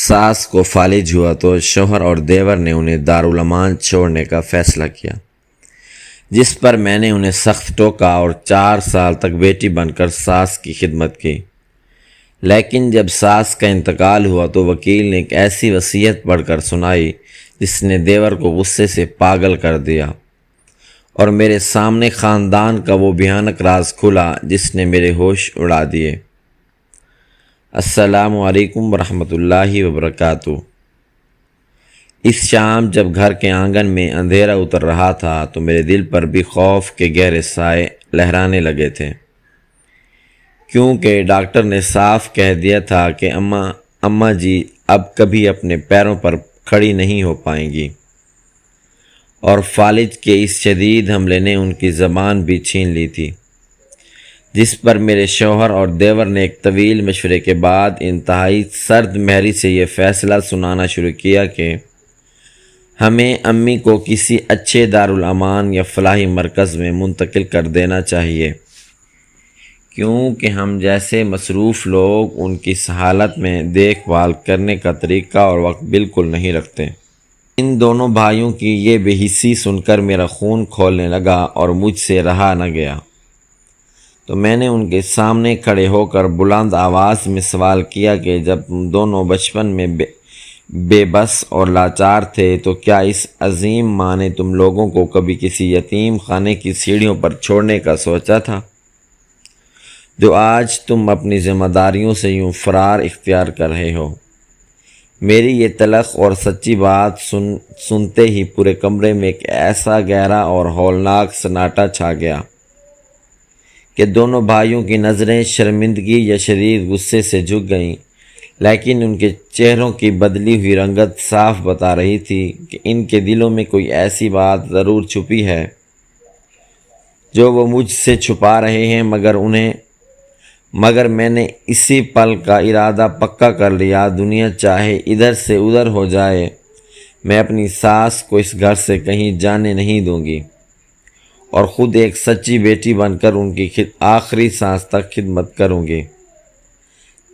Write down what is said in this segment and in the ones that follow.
ساس کو فالج ہوا تو شوہر اور دیور نے انہیں دارالامان چھوڑنے کا فیصلہ کیا، جس پر میں نے انہیں سخت ٹوکا اور 4 سال تک بیٹی بن کر ساس کی خدمت کی۔ لیکن جب ساس کا انتقال ہوا تو وکیل نے ایک ایسی وصیت پڑھ کر سنائی جس نے دیور کو غصے سے پاگل کر دیا، اور میرے سامنے خاندان کا وہ بھیانک راز کھلا جس نے میرے ہوش اڑا دیے۔ السلام علیکم ورحمۃ اللہ وبرکاتہ۔ اس شام جب گھر کے آنگن میں اندھیرا اتر رہا تھا تو میرے دل پر بھی خوف کے گہرے سائے لہرانے لگے تھے، کیونکہ ڈاکٹر نے صاف کہہ دیا تھا کہ اماں جی اب کبھی اپنے پیروں پر کھڑی نہیں ہو پائیں گی، اور فالج کے اس شدید حملے نے ان کی زبان بھی چھین لی تھی، جس پر میرے شوہر اور دیور نے ایک طویل مشورے کے بعد انتہائی سرد مہری سے یہ فیصلہ سنانا شروع کیا کہ ہمیں امی کو کسی اچھے دارالامان یا فلاحی مرکز میں منتقل کر دینا چاہیے، کیونکہ ہم جیسے مصروف لوگ ان کی حالت میں دیکھ بھال کرنے کا طریقہ اور وقت بالکل نہیں رکھتے۔ ان دونوں بھائیوں کی یہ بے حسی سن کر میرا خون کھولنے لگا اور مجھ سے رہا نہ گیا، تو میں نے ان کے سامنے کھڑے ہو کر بلند آواز میں سوال کیا کہ جب تم دونوں بچپن میں بے بس اور لاچار تھے تو کیا اس عظیم ماں نے تم لوگوں کو کبھی کسی یتیم خانے کی سیڑھیوں پر چھوڑنے کا سوچا تھا، جو آج تم اپنی ذمہ داریوں سے یوں فرار اختیار کر رہے ہو؟ میری یہ تلخ اور سچی بات سنتے ہی پورے کمرے میں ایک ایسا گہرا اور ہولناک سناٹا چھا گیا کہ دونوں بھائیوں کی نظریں شرمندگی یا شدید غصے سے جھک گئیں، لیکن ان کے چہروں کی بدلی ہوئی رنگت صاف بتا رہی تھی کہ ان کے دلوں میں کوئی ایسی بات ضرور چھپی ہے جو وہ مجھ سے چھپا رہے ہیں، مگر میں نے اسی پل کا ارادہ پکا کر لیا، دنیا چاہے ادھر سے ادھر ہو جائے، میں اپنی ساس کو اس گھر سے کہیں جانے نہیں دوں گی، اور خود ایک سچی بیٹی بن کر ان کی آخری سانس تک خدمت کروں گی،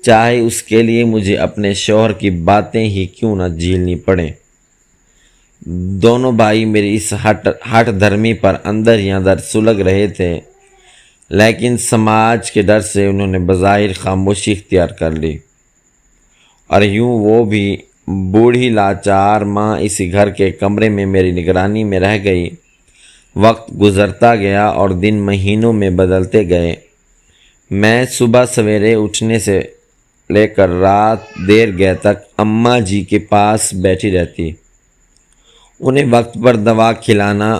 چاہے اس کے لیے مجھے اپنے شوہر کی باتیں ہی کیوں نہ جھیلنی پڑیں۔ دونوں بھائی میری اس ہٹ دھرمی پر اندر ہی اندر سلگ رہے تھے، لیکن سماج کے ڈر سے انہوں نے بظاہر خاموشی اختیار کر لی، اور یوں وہ بھی بوڑھی لاچار ماں اسی گھر کے کمرے میں میری نگرانی میں رہ گئی۔ وقت گزرتا گیا اور دن مہینوں میں بدلتے گئے۔ میں صبح سویرے اٹھنے سے لے کر رات دیر گئے تک اماں جی کے پاس بیٹھی رہتی، انہیں وقت پر دوا کھلانا،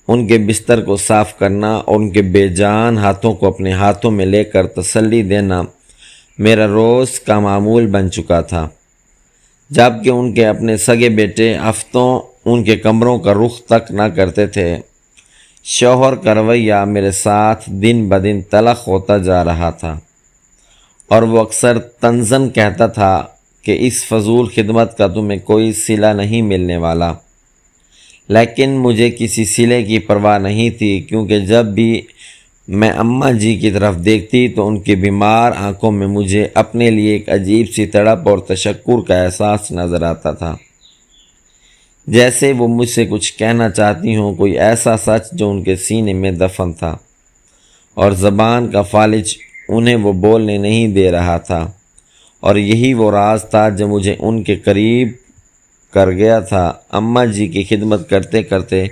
ان کے بستر کو صاف کرنا اور ان کے بے جان ہاتھوں کو اپنے ہاتھوں میں لے کر تسلی دینا میرا روز کا معمول بن چکا تھا، جبکہ ان کے اپنے سگے بیٹے ہفتوں ان کے کمروں کا رخ تک نہ کرتے تھے۔ شوہر کا رویہ میرے ساتھ دن بدن تلخ ہوتا جا رہا تھا، اور وہ اکثر طنزاً کہتا تھا کہ اس فضول خدمت کا تمہیں کوئی صلہ نہیں ملنے والا، لیکن مجھے کسی صلے کی پرواہ نہیں تھی، کیونکہ جب بھی میں اماں جی کی طرف دیکھتی تو ان کی بیمار آنکھوں میں مجھے اپنے لیے ایک عجیب سی تڑپ اور تشکر کا احساس نظر آتا تھا، جیسے وہ مجھ سے کچھ کہنا چاہتی ہوں، کوئی ایسا سچ جو ان کے سینے میں دفن تھا اور زبان کا فالج انہیں وہ بولنے نہیں دے رہا تھا، اور یہی وہ راز تھا جو مجھے ان کے قریب کر گیا تھا۔ اماں جی کی خدمت کرتے کرتے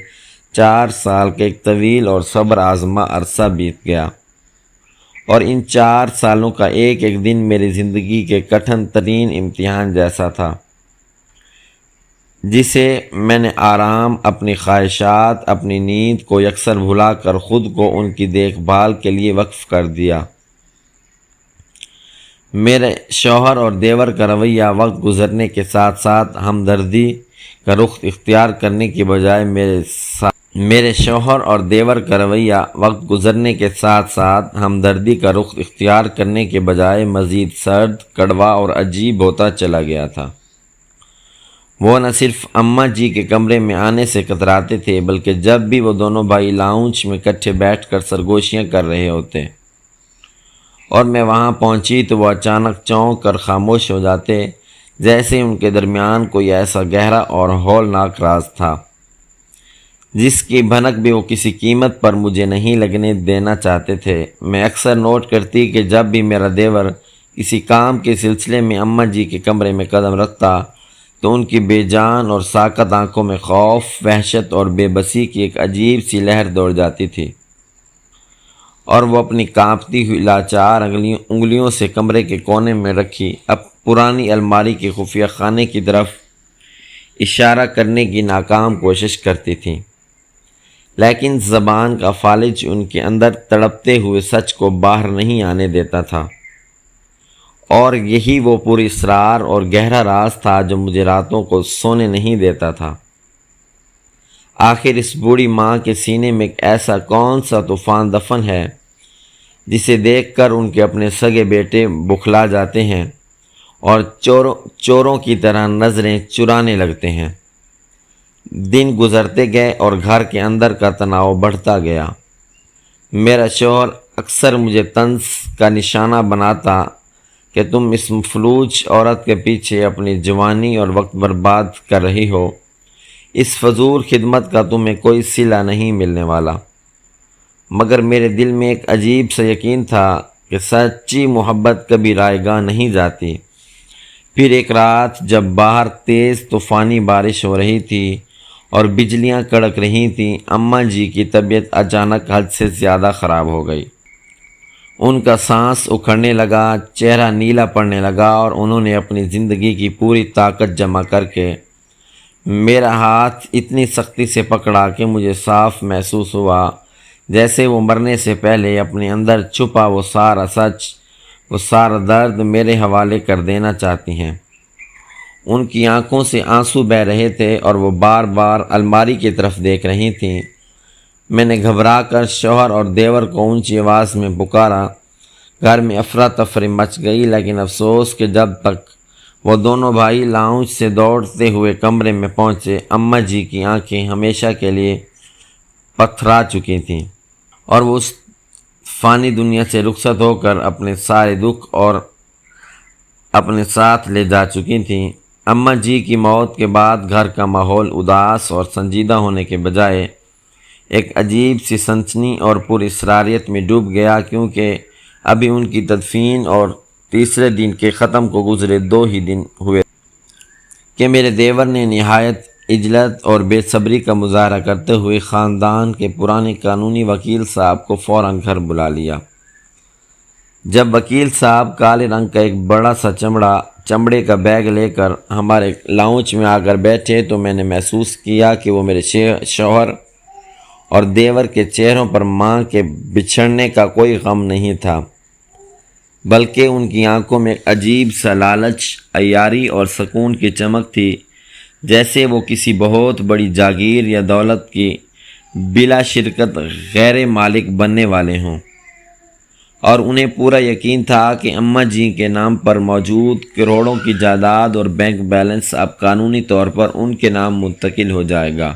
4 سال کے ایک طویل اور صبر آزما عرصہ بیت گیا، اور ان 4 سالوں کا ایک ایک دن میری زندگی کے کٹھن ترین امتحان جیسا تھا، جسے میں نے آرام، اپنی خواہشات، اپنی نیند کو یکسر بھلا کر خود کو ان کی دیکھ بھال کے لیے وقف کر دیا۔ میرے شوہر اور دیور کا رویہ وقت گزرنے کے ساتھ ساتھ ہمدردی کا رخ اختیار کرنے کے بجائے مزید سرد، کڑوا اور عجیب ہوتا چلا گیا تھا۔ وہ نہ صرف اماں جی کے کمرے میں آنے سے کتراتے تھے، بلکہ جب بھی وہ دونوں بھائی لاؤنج میں اکٹھے بیٹھ کر سرگوشیاں کر رہے ہوتے اور میں وہاں پہنچی تو وہ اچانک چونک کر خاموش ہو جاتے، جیسے ان کے درمیان کوئی ایسا گہرا اور ہولناک راز تھا جس کی بھنک بھی وہ کسی قیمت پر مجھے نہیں لگنے دینا چاہتے تھے۔ میں اکثر نوٹ کرتی کہ جب بھی میرا دیور کسی کام کے سلسلے میں اماں جی کے کمرے میں قدم رکھتا تو ان کی بے جان اور ساکت آنکھوں میں خوف، وحشت اور بے بسی کی ایک عجیب سی لہر دوڑ جاتی تھی، اور وہ اپنی کانپتی ہوئی لاچار انگلیوں سے کمرے کے کونے میں رکھی اب پرانی الماری کے خفیہ خانے کی طرف اشارہ کرنے کی ناکام کوشش کرتی تھیں، لیکن زبان کا فالج ان کے اندر تڑپتے ہوئے سچ کو باہر نہیں آنے دیتا تھا، اور یہی وہ پوری اسرار اور گہرا راز تھا جو مجھے راتوں کو سونے نہیں دیتا تھا۔ آخر اس بوڑھی ماں کے سینے میں ایک ایسا کون سا طوفان دفن ہے جسے دیکھ کر ان کے اپنے سگے بیٹے بکھلا جاتے ہیں اور چوروں کی طرح نظریں چرانے لگتے ہیں۔ دن گزرتے گئے اور گھر کے اندر کا تناؤ بڑھتا گیا۔ میرا شوہر اکثر مجھے طنز کا نشانہ بناتا کہ تم اس مفلوج عورت کے پیچھے اپنی جوانی اور وقت برباد کر رہی ہو، اس فضول خدمت کا تمہیں کوئی صلہ نہیں ملنے والا۔ مگر میرے دل میں ایک عجیب سا یقین تھا کہ سچی محبت کبھی رائے گاہ نہیں جاتی۔ پھر ایک رات جب باہر تیز طوفانی بارش ہو رہی تھی اور بجلیاں کڑک رہی تھیں، اماں جی کی طبیعت اچانک حد سے زیادہ خراب ہو گئی۔ ان کا سانس اکھڑنے لگا، چہرہ نیلا پڑنے لگا، اور انہوں نے اپنی زندگی کی پوری طاقت جمع کر کے میرا ہاتھ اتنی سختی سے پکڑا کہ مجھے صاف محسوس ہوا جیسے وہ مرنے سے پہلے اپنے اندر چھپا وہ سارا سچ، وہ سارا درد میرے حوالے کر دینا چاہتی ہیں۔ ان کی آنکھوں سے آنسو بہہ رہے تھے اور وہ بار بار الماری کی طرف دیکھ رہی تھیں۔ میں نے گھبرا کر شوہر اور دیور کو اونچی آواز میں پکارا۔ گھر میں افراتفری مچ گئی، لیکن افسوس کہ جب تک وہ دونوں بھائی لاؤنج سے دوڑتے ہوئے کمرے میں پہنچے، اماں جی کی آنکھیں ہمیشہ کے لیے پتھرا چکی تھیں اور وہ اس فانی دنیا سے رخصت ہو کر اپنے سارے دکھ اور اپنے ساتھ لے جا چکی تھیں۔ اماں جی کی موت کے بعد گھر کا ماحول اداس اور سنجیدہ ہونے کے بجائے ایک عجیب سی سنسنی اور پوری اسراریت میں ڈوب گیا، کیونکہ ابھی ان کی تدفین اور تیسرے دن کے ختم کو گزرے 2 ہی دن ہوئے کہ میرے دیور نے نہایت عجلت اور بے صبری کا مظاہرہ کرتے ہوئے خاندان کے پرانے قانونی وکیل صاحب کو فوراً گھر بلا لیا۔ جب وکیل صاحب کالے رنگ کا ایک بڑا سا چمڑے کا بیگ لے کر ہمارے لاؤنج میں آ کر بیٹھے تو میں نے محسوس کیا کہ وہ میرے شوہر اور دیور کے چہروں پر ماں کے بچھڑنے کا کوئی غم نہیں تھا، بلکہ ان کی آنکھوں میں عجیب سا لالچ، عیاری اور سکون کی چمک تھی، جیسے وہ کسی بہت بڑی جاگیر یا دولت کی بلا شرکت غیر مالک بننے والے ہوں، اور انہیں پورا یقین تھا کہ اماں جی کے نام پر موجود کروڑوں کی جائیداد اور بینک بیلنس اب قانونی طور پر ان کے نام منتقل ہو جائے گا۔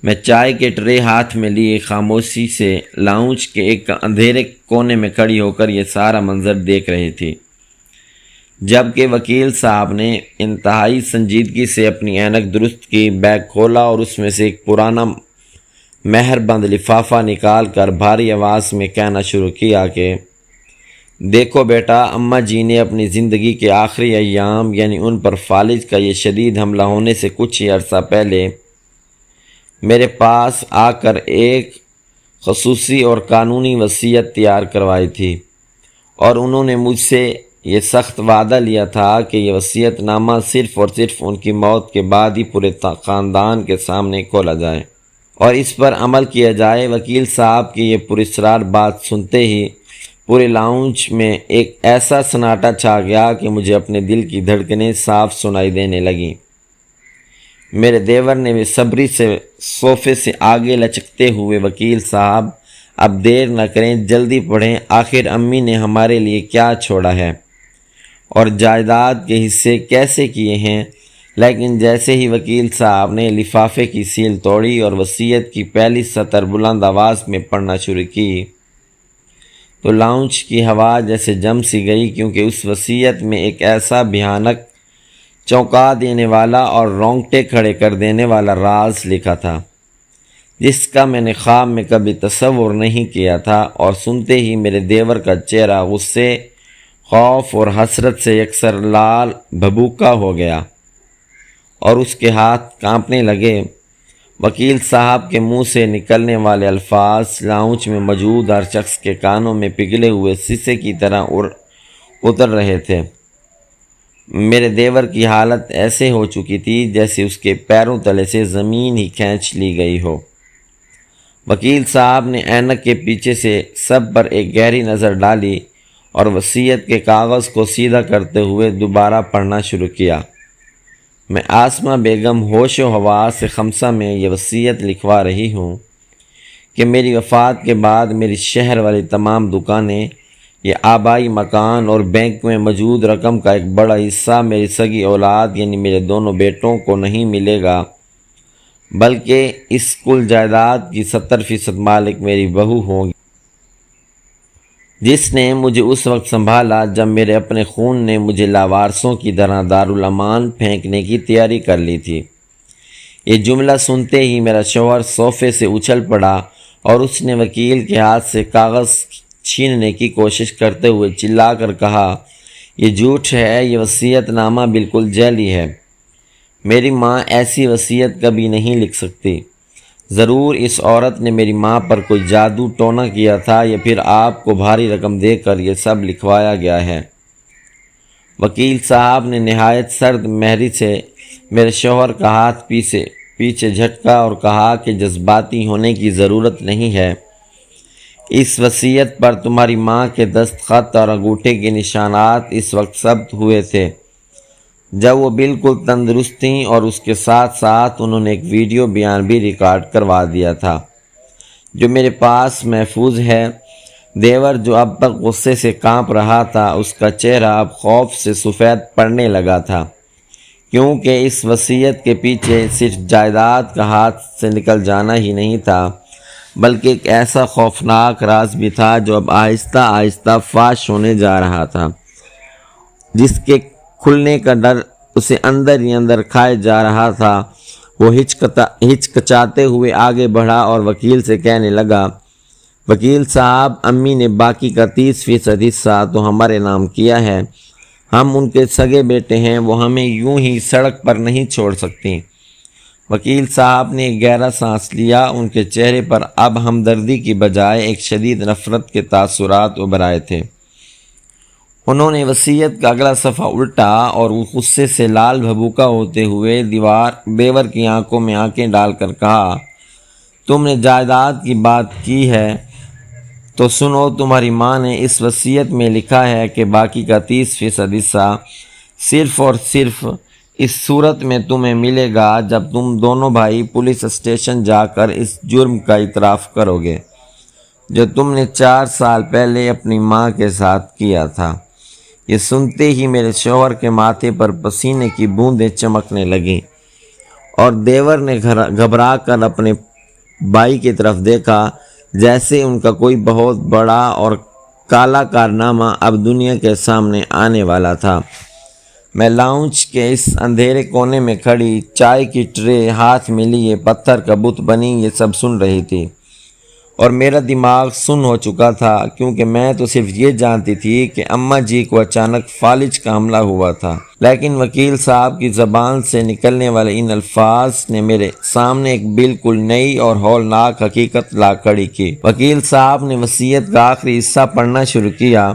میں چائے کے ٹرے ہاتھ میں لیے خاموشی سے لاؤنج کے ایک اندھیرے کونے میں کھڑی ہو کر یہ سارا منظر دیکھ رہی تھی، جبکہ وکیل صاحب نے انتہائی سنجیدگی سے اپنی اینک درست کی، بیگ کھولا اور اس میں سے ایک پرانا مہر بند لفافہ نکال کر بھاری آواز میں کہنا شروع کیا کہ دیکھو بیٹا، اماں جی نے اپنی زندگی کے آخری ایام، یعنی ان پر فالج کا یہ شدید حملہ ہونے سے کچھ ہی عرصہ پہلے میرے پاس آ کر ایک خصوصی اور قانونی وصیت تیار کروائی تھی، اور انہوں نے مجھ سے یہ سخت وعدہ لیا تھا کہ یہ وصیت نامہ صرف اور صرف ان کی موت کے بعد ہی پورے خاندان کے سامنے کھولا جائے اور اس پر عمل کیا جائے۔ وکیل صاحب کی یہ پراسرار بات سنتے ہی پورے لاؤنج میں ایک ایسا سناٹا چھا گیا کہ مجھے اپنے دل کی دھڑکنیں صاف سنائی دینے لگیں۔ میرے دیور نے بے صبری سے صوفے سے آگے لچکتے ہوئے، وکیل صاحب اب دیر نہ کریں، جلدی پڑھیں، آخر امی نے ہمارے لیے کیا چھوڑا ہے اور جائیداد کے حصے کیسے کیے ہیں۔ لیکن جیسے ہی وکیل صاحب نے لفافے کی سیل توڑی اور وصیت کی پہلی سطر بلند آواز میں پڑھنا شروع کی تو لاؤنج کی ہوا جیسے جم سی گئی، کیونکہ اس وصیت میں ایک ایسا بھیانک چونکا دینے والا اور رونگٹے کھڑے کر دینے والا راز لکھا تھا، جس کا میں نے خواب میں کبھی تصور نہیں کیا تھا، اور سنتے ہی میرے دیور کا چہرہ غصے، خوف اور حسرت سے یکسر لال بھبوکا ہو گیا اور اس کے ہاتھ کانپنے لگے۔ وکیل صاحب کے منہ سے نکلنے والے الفاظ لاؤنج میں موجود ہر شخص کے کانوں میں پگھلے ہوئے شیشے کی طرح اتر رہے تھے۔ میرے دیور کی حالت ایسے ہو چکی تھی جیسے اس کے پیروں تلے سے زمین ہی کھینچ لی گئی ہو۔ وکیل صاحب نے اینک کے پیچھے سے سب پر ایک گہری نظر ڈالی اور وصیت کے کاغذ کو سیدھا کرتے ہوئے دوبارہ پڑھنا شروع کیا۔ میں آسمہ بیگم ہوش و حواس خمسہ میں یہ وصیت لکھوا رہی ہوں کہ میری وفات کے بعد میری شہر والی تمام دکانیں، یہ آبائی مکان اور بینک میں موجود رقم کا ایک بڑا حصہ میری سگی اولاد یعنی میرے دونوں بیٹوں کو نہیں ملے گا، بلکہ اس کل جائیداد کی 70% مالک میری بہو ہوگی، جس نے مجھے اس وقت سنبھالا جب میرے اپنے خون نے مجھے لاوارثوں کی طرح دارالامان پھینکنے کی تیاری کر لی تھی۔ یہ جملہ سنتے ہی میرا شوہر صوفے سے اچھل پڑا اور اس نے وکیل کے ہاتھ سے کاغذ چھیننے کی کوشش کرتے ہوئے چلا کر کہا، یہ جھوٹ ہے، یہ وصیت نامہ بالکل جعلی ہے۔ میری ماں ایسی وصیت کبھی نہیں لکھ سکتی۔ ضرور اس عورت نے میری ماں پر کوئی جادو ٹونا کیا تھا یا پھر آپ کو بھاری رقم دے کر یہ سب لکھوایا گیا ہے۔ وکیل صاحب نے نہایت سرد مہری سے میرے شوہر کا ہاتھ پیچھے جھٹکا اور کہا کہ جذباتی ہونے کی ضرورت نہیں ہے۔ اس وصیت پر تمہاری ماں کے دستخط اور انگوٹھے کے نشانات اس وقت ثبت ہوئے تھے جب وہ بالکل تندرست تھیں، اور اس کے ساتھ ساتھ انہوں نے ایک ویڈیو بیان بھی ریکارڈ کروا دیا تھا جو میرے پاس محفوظ ہے۔ دیور جو اب تک غصے سے کانپ رہا تھا، اس کا چہرہ اب خوف سے سفید پڑنے لگا تھا، کیونکہ اس وصیت کے پیچھے صرف جائیداد کا ہاتھ سے نکل جانا ہی نہیں تھا، بلکہ ایک ایسا خوفناک راز بھی تھا جو اب آہستہ آہستہ فاش ہونے جا رہا تھا، جس کے کھلنے کا ڈر اسے اندر ہی اندر کھائے جا رہا تھا۔ وہ ہچکچاتے ہوئے آگے بڑھا اور وکیل سے کہنے لگا، وکیل صاحب، امی نے باقی کا 30% حصہ تو ہمارے نام کیا ہے، ہم ان کے سگے بیٹے ہیں، وہ ہمیں یوں ہی سڑک پر نہیں چھوڑ سکتی۔ وکیل صاحب نے ایک گہرا سانس لیا، ان کے چہرے پر اب ہمدردی کی بجائے ایک شدید نفرت کے تاثرات ابھر آئے تھے۔ انہوں نے وصیت کا اگلا صفحہ الٹا اور وہ غصے سے لال بھبوکا ہوتے ہوئے دیور کی آنکھوں میں آنکھیں ڈال کر کہا، تم نے جائیداد کی بات کی ہے تو سنو، تمہاری ماں نے اس وصیت میں لکھا ہے کہ باقی کا 30% حصہ صرف اور صرف اس صورت میں تمہیں ملے گا جب تم دونوں بھائی پولیس اسٹیشن جا کر اس جرم کا اعتراف کرو گے جو تم نے 4 سال پہلے اپنی ماں کے ساتھ کیا تھا۔ یہ سنتے ہی میرے شوہر کے ماتھے پر پسینے کی بوندیں چمکنے لگیں اور دیور نے گھبرا کر اپنے بھائی کی طرف دیکھا، جیسے ان کا کوئی بہت بڑا اور کالا کارنامہ اب دنیا کے سامنے آنے والا تھا۔ میں لاؤنج کے اس اندھیرے کونے میں کھڑی، چائے کی ٹرے ہاتھ میں لیے پتھر کا بت بنی یہ سب سن رہی تھی، اور میرا دماغ سن ہو چکا تھا، کیونکہ میں تو صرف یہ جانتی تھی کہ اماں جی کو اچانک فالج کا حملہ ہوا تھا، لیکن وکیل صاحب کی زبان سے نکلنے والے ان الفاظ نے میرے سامنے ایک بالکل نئی اور ہولناک حقیقت لا کھڑی کی۔ وکیل صاحب نے وصیت کا آخری حصہ پڑھنا شروع کیا،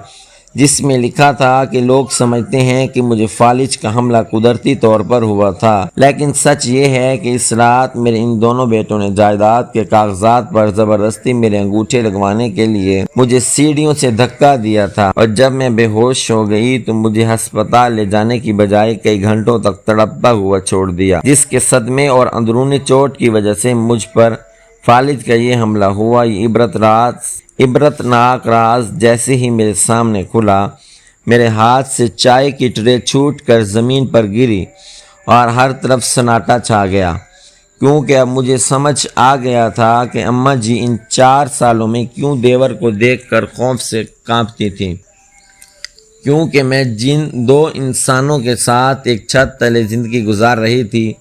جس میں لکھا تھا کہ لوگ سمجھتے ہیں کہ مجھے فالج کا حملہ قدرتی طور پر ہوا تھا، لیکن سچ یہ ہے کہ اس رات میرے ان دونوں بیٹوں نے جائیداد کے کاغذات پر زبردستی میرے انگوٹھے لگوانے کے لیے مجھے سیڑھیوں سے دھکا دیا تھا، اور جب میں بے ہوش ہو گئی تو مجھے ہسپتال لے جانے کی بجائے کئی گھنٹوں تک تڑپتا ہوا چھوڑ دیا، جس کے صدمے اور اندرونی چوٹ کی وجہ سے مجھ پر فالج کا یہ حملہ ہوا۔ یہ عبرتناک راز جیسے ہی میرے سامنے کھلا، میرے ہاتھ سے چائے کی ٹرے چھوٹ کر زمین پر گری اور ہر طرف سناٹا چھا گیا، کیونکہ اب مجھے سمجھ آ گیا تھا کہ اماں جی ان 4 سالوں میں کیوں دیور کو دیکھ کر خوف سے کانپتی تھیں۔ کیونکہ میں جن دو انسانوں کے ساتھ ایک چھت تلے زندگی گزار رہی تھی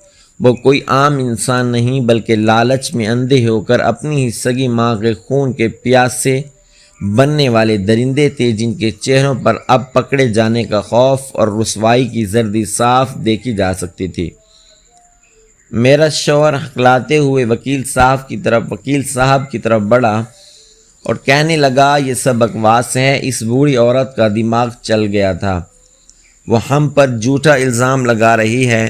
وہ کوئی عام انسان نہیں بلکہ لالچ میں اندھے ہو کر اپنی ہی سگی ماں کے خون کے پیاسے بننے والے درندے تھے، جن کے چہروں پر اب پکڑے جانے کا خوف اور رسوائی کی زردی صاف دیکھی جا سکتی تھی۔ میرا شوہر ہکلاتے ہوئے وکیل صاحب کی طرف بڑھا اور کہنے لگا، یہ سب بکواس ہے، اس بوڑھی عورت کا دماغ چل گیا تھا، وہ ہم پر جھوٹا الزام لگا رہی ہے،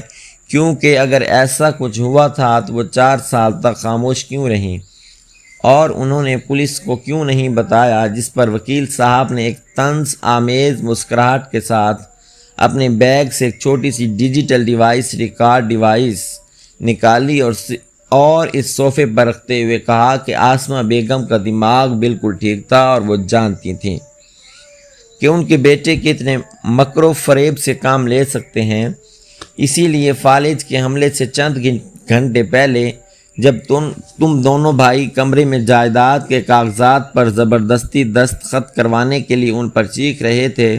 کیونکہ اگر ایسا کچھ ہوا تھا تو وہ 4 سال تک خاموش کیوں رہیں اور انہوں نے پولیس کو کیوں نہیں بتایا؟ جس پر وکیل صاحب نے ایک طنز آمیز مسکراہٹ کے ساتھ اپنے بیگ سے ایک چھوٹی سی ڈیجیٹل ریکارڈ ڈیوائس نکالی اور اس صوفے پر رکھتے ہوئے کہا کہ آسمہ بیگم کا دماغ بالکل ٹھیک تھا اور وہ جانتی تھیں کہ ان کے بیٹے کتنے مکر و فریب سے کام لے سکتے ہیں۔ اسی لیے فالج کے حملے سے چند گھنٹے پہلے جب تم دونوں بھائی کمرے میں جائیداد کے کاغذات پر زبردستی دستخط کروانے کے لیے ان پر چیخ رہے تھے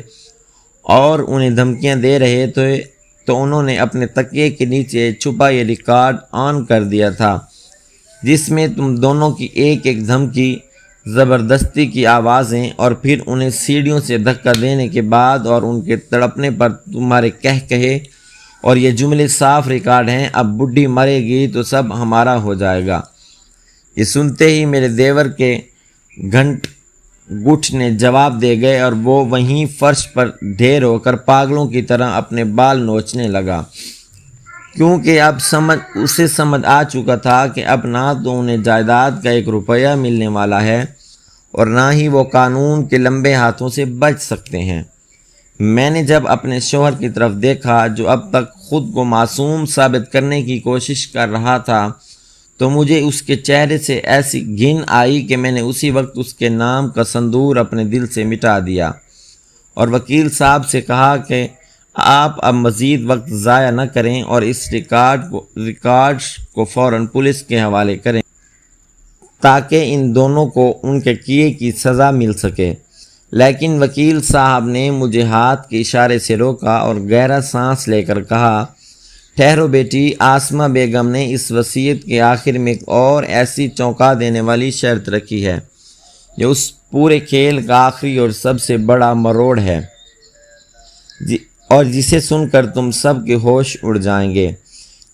اور انہیں دھمکیاں دے رہے تھے تو انہوں نے اپنے تکیے کے نیچے چھپا یہ ریکارڈ آن کر دیا تھا، جس میں تم دونوں کی ایک ایک دھمکی، زبردستی کی آوازیں اور پھر انہیں سیڑھیوں سے دھکا دینے کے بعد اور ان کے تڑپنے پر تمہارے کہے اور یہ جملے صاف ریکارڈ ہیں، اب بڈھی مرے گی تو سب ہمارا ہو جائے گا۔ یہ سنتے ہی میرے دیور کے گھٹ نے جواب دے گئے اور وہ وہیں فرش پر ڈھیر ہو کر پاگلوں کی طرح اپنے بال نوچنے لگا، کیونکہ اب اسے سمجھ آ چکا تھا کہ اب نہ تو انہیں جائیداد کا 1 روپیہ ملنے والا ہے اور نہ ہی وہ قانون کے لمبے ہاتھوں سے بچ سکتے ہیں۔ میں نے جب اپنے شوہر کی طرف دیکھا جو اب تک خود کو معصوم ثابت کرنے کی کوشش کر رہا تھا تو مجھے اس کے چہرے سے ایسی گھن آئی کہ میں نے اسی وقت اس کے نام کا سندور اپنے دل سے مٹا دیا اور وکیل صاحب سے کہا کہ آپ اب مزید وقت ضائع نہ کریں اور اس ریکارڈ کو فوراً پولیس کے حوالے کریں تاکہ ان دونوں کو ان کے کیے کی سزا مل سکے۔ لیکن وکیل صاحب نے مجھے ہاتھ کے اشارے سے روکا اور گہرا سانس لے کر کہا، ٹھہرو بیٹی، آسمہ بیگم نے اس وصیت کے آخر میں ایک اور ایسی چونکا دینے والی شرط رکھی ہے جو اس پورے کھیل کا آخری اور سب سے بڑا مروڑ ہے اور جسے سن کر تم سب کے ہوش اڑ جائیں گے،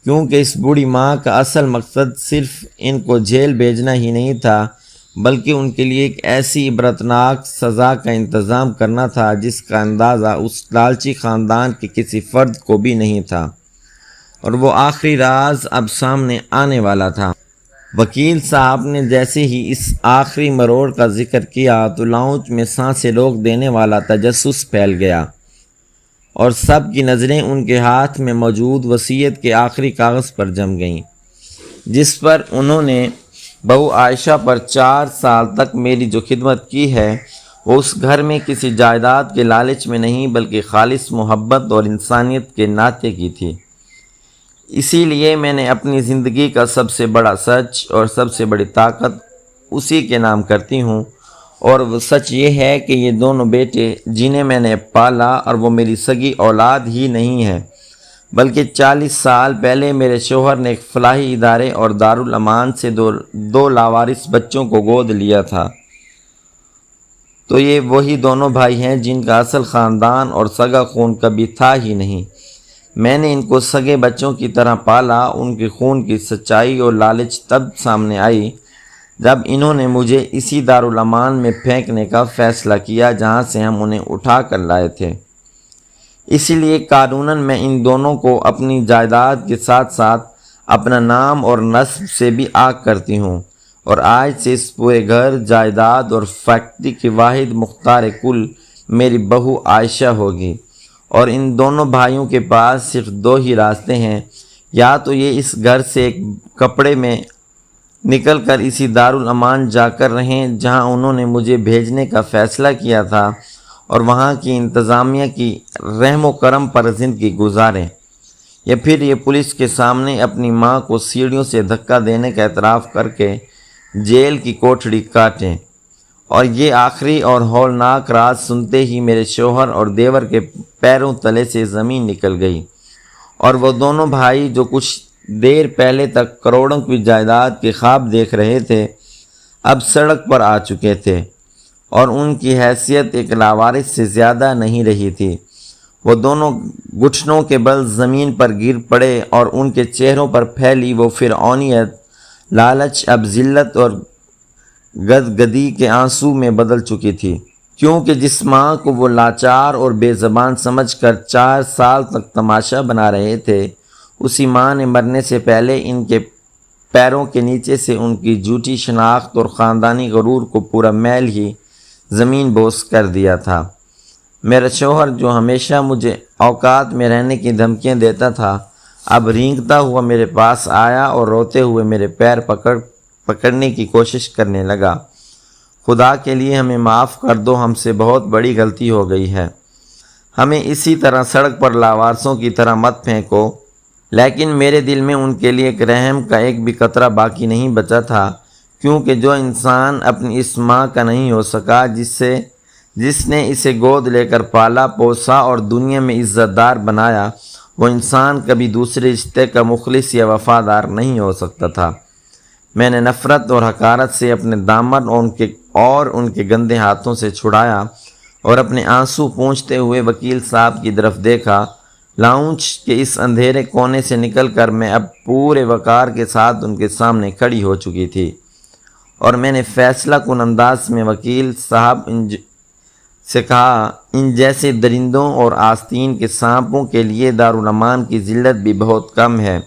کیونکہ اس بوڑھی ماں کا اصل مقصد صرف ان کو جیل بھیجنا ہی نہیں تھا بلکہ ان کے لیے ایک ایسی عبرتناک سزا کا انتظام کرنا تھا جس کا اندازہ اس لالچی خاندان کے کسی فرد کو بھی نہیں تھا، اور وہ آخری راز اب سامنے آنے والا تھا۔ وکیل صاحب نے جیسے ہی اس آخری مروڑ کا ذکر کیا تو لاؤنج میں سانسیں روک دینے والا تجسس پھیل گیا اور سب کی نظریں ان کے ہاتھ میں موجود وصیت کے آخری کاغذ پر جم گئیں، جس پر انہوں نے بہو عائشہ پر 4 سال تک میری جو خدمت کی ہے وہ اس گھر میں کسی جائیداد کے لالچ میں نہیں بلکہ خالص محبت اور انسانیت کے ناطے کی تھی۔ اسی لیے میں نے اپنی زندگی کا سب سے بڑا سچ اور سب سے بڑی طاقت اسی کے نام کرتی ہوں، اور وہ سچ یہ ہے کہ یہ دونوں بیٹے جنہیں میں نے پالا اور وہ میری سگی اولاد ہی نہیں ہے بلکہ 40 سال پہلے میرے شوہر نے ایک فلاحی ادارے اور دارالامان سے دو لاوارث بچوں کو گود لیا تھا، تو یہ وہی دونوں بھائی ہیں جن کا اصل خاندان اور سگا خون کبھی تھا ہی نہیں۔ میں نے ان کو سگے بچوں کی طرح پالا۔ ان کے خون کی سچائی اور لالچ تب سامنے آئی جب انہوں نے مجھے اسی دارالامان میں پھینکنے کا فیصلہ کیا جہاں سے ہم انہیں اٹھا کر لائے تھے۔ اسی لیے قانوناً میں ان دونوں کو اپنی جائیداد کے ساتھ ساتھ اپنا نام اور نسب سے بھی آگ کرتی ہوں، اور آج سے اس پورے گھر، جائیداد اور فیکٹری کی واحد مختار کل میری بہو عائشہ ہوگی، اور ان دونوں بھائیوں کے پاس صرف 2 ہی راستے ہیں، یا تو یہ اس گھر سے ایک کپڑے میں نکل کر اسی دارالامان جا کر رہیں جہاں انہوں نے مجھے بھیجنے کا فیصلہ کیا تھا اور وہاں کی انتظامیہ کی رحم و کرم پر زندگی گزاریں، یا پھر یہ پولیس کے سامنے اپنی ماں کو سیڑھیوں سے دھکا دینے کا اعتراف کر کے جیل کی کوٹڑی کاٹیں اور یہ آخری اور ہولناک راز سنتے ہی میرے شوہر اور دیور کے پیروں تلے سے زمین نکل گئی، اور وہ دونوں بھائی جو کچھ دیر پہلے تک کروڑوں کی جائیداد کے خواب دیکھ رہے تھے، اب سڑک پر آ چکے تھے، اور ان کی حیثیت ایک لاوارث سے زیادہ نہیں رہی تھی۔ وہ دونوں گھٹنوں کے بل زمین پر گر پڑے، اور ان کے چہروں پر پھیلی وہ فرعونیت، لالچ اب ذلت اور گدگدی کے آنسو میں بدل چکی تھی، کیونکہ جس ماں کو وہ لاچار اور بے زبان سمجھ کر 4 سال تک تماشا بنا رہے تھے، اسی ماں نے مرنے سے پہلے ان کے پیروں کے نیچے سے ان کی جھوٹی شناخت اور خاندانی غرور کو پورا میل ہی زمین بوس کر دیا تھا۔ میرا شوہر جو ہمیشہ مجھے اوقات میں رہنے کی دھمکیاں دیتا تھا، اب رینگتا ہوا میرے پاس آیا اور روتے ہوئے میرے پیر پکڑنے کی کوشش کرنے لگا۔ خدا کے لیے ہمیں معاف کر دو، ہم سے بہت بڑی غلطی ہو گئی ہے، ہمیں اسی طرح سڑک پر لاوارثوں کی طرح مت پھینکو۔ لیکن میرے دل میں ان کے لیے ایک رحم کا ایک بھی قطرہ باقی نہیں بچا تھا، کیونکہ جو انسان اپنی اس ماں کا نہیں ہو سکا، جس نے اسے گود لے کر پالا پوسا اور دنیا میں عزت دار بنایا، وہ انسان کبھی دوسرے رشتے کا مخلص یا وفادار نہیں ہو سکتا تھا۔ میں نے نفرت اور حقارت سے اپنے دامن اور ان کے گندے ہاتھوں سے چھڑایا، اور اپنے آنسو پونچھتے ہوئے وکیل صاحب کی طرف دیکھا۔ لاؤنج کے اس اندھیرے کونے سے نکل کر میں اب پورے وقار کے ساتھ ان کے سامنے کھڑی ہو چکی تھی، اور میں نے فیصلہ کن انداز میں وکیل صاحب سے کہا، ان جیسے درندوں اور آستین کے سانپوں کے لیے دارالامان کی ذلت بھی بہت کم ہے،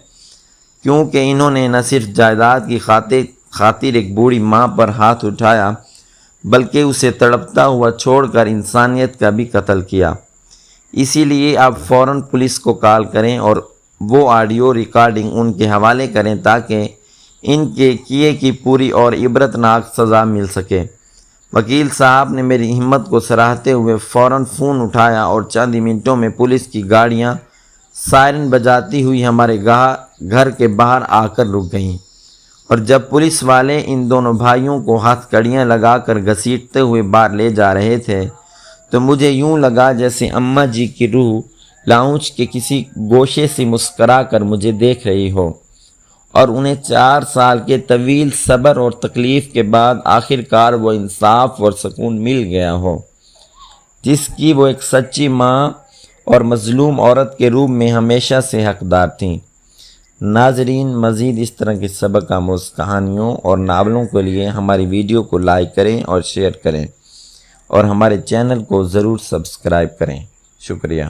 کیونکہ انہوں نے نہ صرف جائیداد کی خاطر ایک بوڑھی ماں پر ہاتھ اٹھایا، بلکہ اسے تڑپتا ہوا چھوڑ کر انسانیت کا بھی قتل کیا۔ اسی لیے آپ فوراً پولیس کو کال کریں اور وہ آڈیو ریکارڈنگ ان کے حوالے کریں، تاکہ ان کے کیے کی پوری اور عبرتناک سزا مل سکے۔ وکیل صاحب نے میری ہمت کو سراہتے ہوئے فوراً فون اٹھایا، اور چند ہی منٹوں میں پولیس کی گاڑیاں سائرن بجاتی ہوئی ہمارے گھر کے باہر آ کر رک گئیں، اور جب پولیس والے ان دونوں بھائیوں کو ہاتھ کڑیاں لگا کر گھسیٹتے ہوئے باہر لے جا رہے تھے، تو مجھے یوں لگا جیسے اماں جی کی روح لاؤنج کے کسی گوشے سے مسکرا کر مجھے دیکھ رہی ہو، اور انہیں 4 سال کے طویل صبر اور تکلیف کے بعد آخر کار وہ انصاف اور سکون مل گیا ہو، جس کی وہ ایک سچی ماں اور مظلوم عورت کے روپ میں ہمیشہ سے حقدار تھیں۔ ناظرین، مزید اس طرح کی سبق آموز کہانیوں اور ناولوں کے لیے ہماری ویڈیو کو لائک کریں اور شیئر کریں، اور ہمارے چینل کو ضرور سبسکرائب کریں۔ شکریہ۔